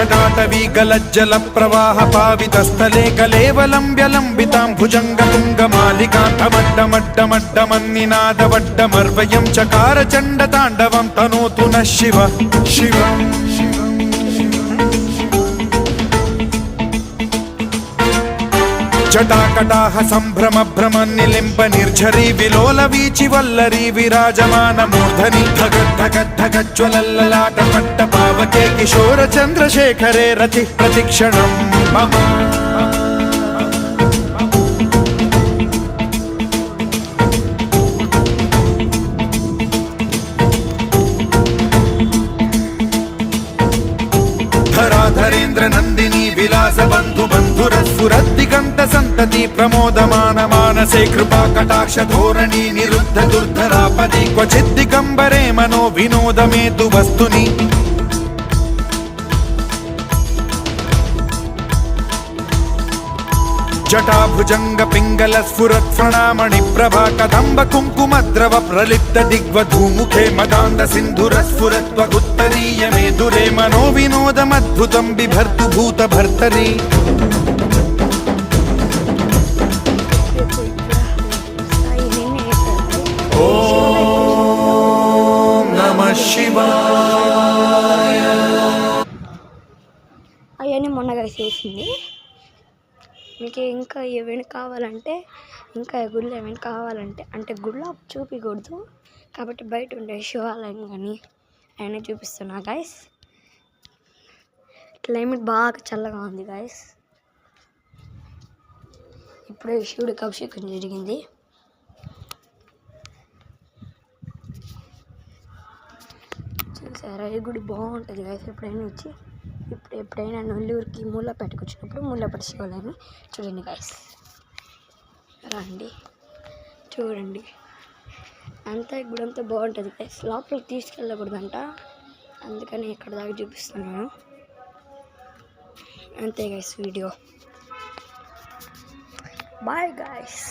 जटाटवी गलज्जल प्रवाह पावितस्थले कलेवलं व्यलम्बितां भुजङ्गतुङ्गमालिकान्तमड्डमड्डमड्डमन्निनादवड्डमर्वयं चकार चण्डताण्डवं तनोतु नः शिव शिव जटाकटाह सम्भ्रम भ्रम निलिम्ब निर्झरी विलोल वीचि वल्लरी विराजमान मूर्धनि धगद्धगद्धगज्ज्वलल्ललाट पट्ट पावके किशोर चन्द्रशेखरे रति प्रतिक्षणं मम धराधरेन्द्र नन्दिनी विलास बन्धु बन्धुरस्फुरद्दिगन्त सन्तति प्रमोदमान मानसे कृपा कटाक्ष धोरणी निरुद्ध दुर्धरापदि क्वचिद्दिगम्बरे मनो विनोदमेतु वस्तुनि जटाभुजंग पिंगल स्फुरत् प्रणामणि प्रभा कदम्ब कुङ्कुमद्रव प्रलिप्त दिग्वधूमुखे मदान्ध सिन्धुर स्फुरत्वगुत्तरीय मेधुरे मनो विनोदमद्भुतं बिभर्तु भूत भर्तरि ओम नमः शिवाय అయ్యని మొన్నగా చేసింది మీకు ఇంకా ఏమైనా కావాలంటే ఇంకా గుళ్ళు ఏమైనా కావాలంటే అంటే గుళ్ళో చూపించకూడదు కాబట్టి బయట ఉండే శివాలయం కానీ అవన్నీ చూపిస్తున్నా గాయస్. క్లైమేట్ బాగా చల్లగా ఉంది గాయస్. ఇప్పుడే శివుడికి అభిషేకం జరిగింది. చూసారా ఈ గుడి బాగుంటుంది గాయస్. ఎప్పుడైనా నెల్లూరుకి మూలపేటకు వచ్చినప్పుడు మూలపేట శివాలయాన్ని చూడండి గాయస్. రండి చూడండి అంతా గుడి అంతా బాగుంటుంది గాయస్. లోపలికి తీసుకెళ్ళకూడదంట, అందుకని ఇక్కడ దాకా చూపిస్తున్నాను అంతే గాయస్. Video bye guys.